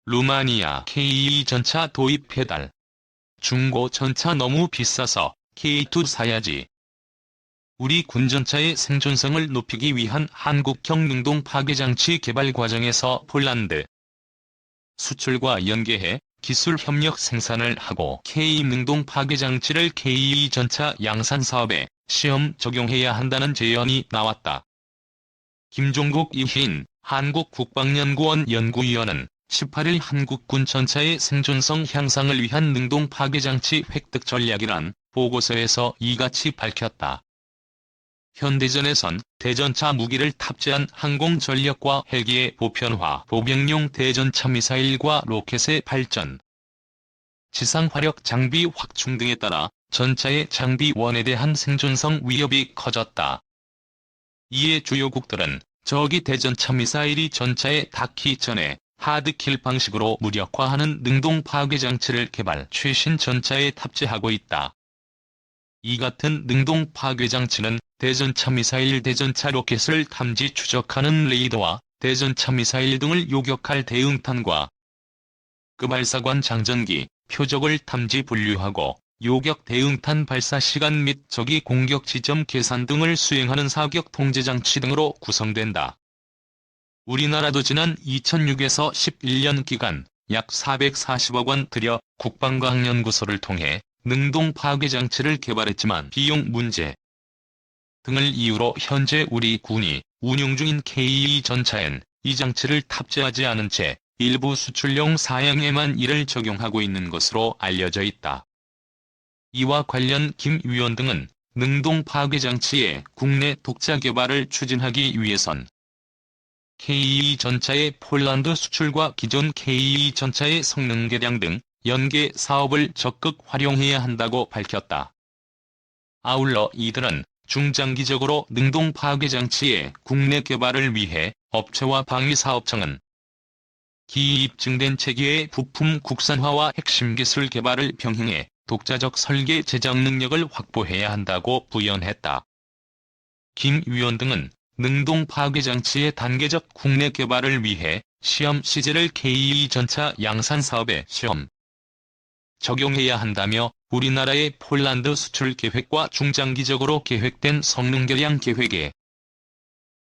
루마니아 K2 전차 도입 배달. 중고 전차 너무 비싸서 K2 사야지. 우리 군전차의 생존성을 높이기 위한 한국형 능동 파괴장치 개발 과정에서 폴란드 수출과 연계해 기술 협력 생산을 하고 K 능동 파괴장치를 K2 전차 양산 사업에 시험 적용해야 한다는 제언이 나왔다. 김종국 이희인 한국국방연구원 연구위원은 18일 한국군 전차의 생존성 향상을 위한 능동 파괴장치 획득 전략이란 보고서에서 이같이 밝혔다. 현대전에선 대전차 무기를 탑재한 항공전력과 헬기의 보편화, 보병용 대전차 미사일과 로켓의 발전, 지상화력 장비 확충 등에 따라 전차의 장비원에 대한 생존성 위협이 커졌다. 이에 주요국들은 저기 대전차 미사일이 전차에 닿기 전에 하드킬 방식으로 무력화하는 능동 파괴장치를 개발 최신 전차에 탑재하고 있다. 이 같은 능동 파괴장치는 대전차 미사일 대전차 로켓을 탐지 추적하는 레이더와 대전차 미사일 등을 요격할 대응탄과 그 발사관 장전기, 표적을 탐지 분류하고 요격 대응탄 발사 시간 및 적기 공격 지점 계산 등을 수행하는 사격 통제장치 등으로 구성된다. 우리나라도 지난 2006에서 11년 기간 약 440억 원 들여 국방과학연구소를 통해 능동 파괴장치를 개발했지만 비용 문제 등을 이유로 현재 우리 군이 운용 중인 K2 전차엔 이 장치를 탑재하지 않은 채 일부 수출용 사양에만 이를 적용하고 있는 것으로 알려져 있다. 이와 관련 김 위원 등은 능동 파괴장치의 국내 독자 개발을 추진하기 위해선 K2 전차의 폴란드 수출과 기존 K2 전차의 성능 개량 등 연계 사업을 적극 활용해야 한다고 밝혔다. 아울러 이들은 중장기적으로 능동 파괴장치의 국내 개발을 위해 업체와 방위사업청은 기입증된 체계의 부품 국산화와 핵심 기술 개발을 병행해 독자적 설계 제작 능력을 확보해야 한다고 부연했다. 김 위원 등은 능동 파괴장치의 단계적 국내 개발을 위해 시험 시제를 K2 전차 양산 사업에 시험 적용해야 한다며 우리나라의 폴란드 수출 계획과 중장기적으로 계획된 성능 개량 계획에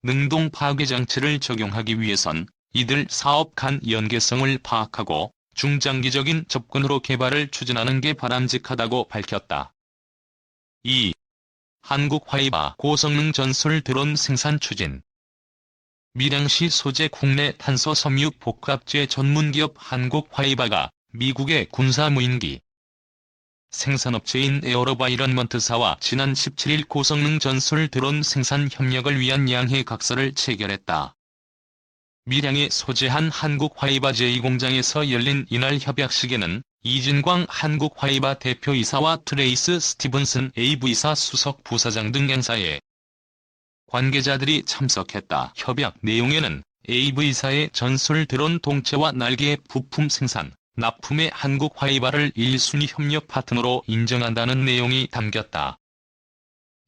능동 파괴장치를 적용하기 위해선 이들 사업 간 연계성을 파악하고 중장기적인 접근으로 개발을 추진하는 게 바람직하다고 밝혔다. 2. 한국 화이바 고성능 전술 드론 생산 추진. 밀양시 소재 국내 탄소 섬유 복합재 전문기업 한국 화이바가 미국의 군사 무인기 생산업체인 에어로바이런먼트사와 지난 17일 고성능 전술 드론 생산 협력을 위한 양해 각서를 체결했다. 밀양에 소재한 한국 화이바 제2공장에서 열린 이날 협약식에는 이진광 한국 화이바 대표이사와 트레이스 스티븐슨 AV사 수석 부사장 등 행사에 관계자들이 참석했다. 협약 내용에는 AV사의 전술 드론 동체와 날개 부품 생산, 납품에 한국 화이바를 1순위 협력 파트너로 인정한다는 내용이 담겼다.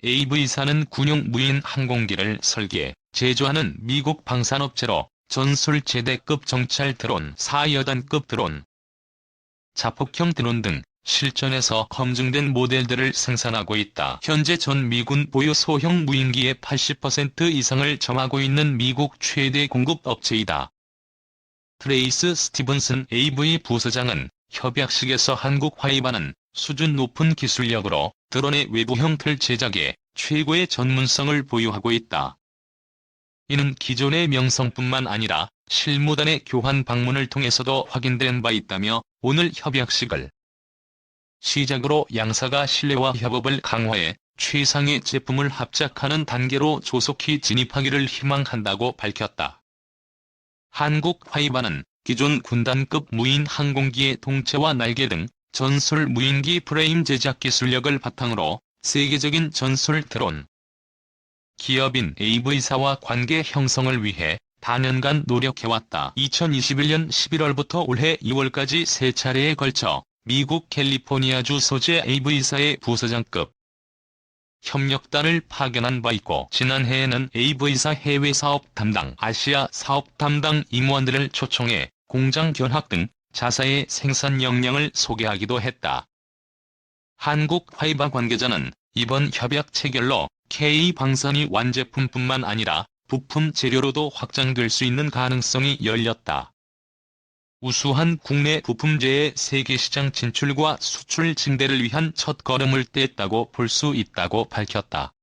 AV사는 군용 무인 항공기를 설계, 제조하는 미국 방산업체로 전술 제대급 정찰 드론, 4여단급 드론, 자폭형 드론 등 실전에서 검증된 모델들을 생산하고 있다. 현재 전 미군 보유 소형 무인기의 80% 이상을 점하고 있는 미국 최대 공급 업체이다. 트레이스 스티븐슨 AV 부서장은 협약식에서 한국 화이바는 수준 높은 기술력으로 드론의 외부 형틀 제작에 최고의 전문성을 보유하고 있다. 이는 기존의 명성뿐만 아니라 실무단의 교환 방문을 통해서도 확인된 바 있다며 오늘 협약식을 시작으로 양사가 신뢰와 협업을 강화해 최상의 제품을 합작하는 단계로 조속히 진입하기를 희망한다고 밝혔다. 한국 화이바는 기존 군단급 무인 항공기의 동체와 날개 등 전술 무인기 프레임 제작 기술력을 바탕으로 세계적인 전술 드론 기업인 AV사와 관계 형성을 위해 다년간 노력해왔다. 2021년 11월부터 올해 2월까지 3차례에 걸쳐 미국 캘리포니아주 소재 AV사의 부서장급 협력단을 파견한 바 있고 지난해에는 AV사 해외사업 담당, 아시아 사업 담당 임원들을 초청해 공장 견학 등 자사의 생산 역량을 소개하기도 했다. 한국 화이바 관계자는 이번 협약 체결로 K방산이 완제품뿐만 아니라 부품 재료로도 확장될 수 있는 가능성이 열렸다. 우수한 국내 부품재의 세계시장 진출과 수출 증대를 위한 첫걸음을 뗐다고 볼 수 있다고 밝혔다.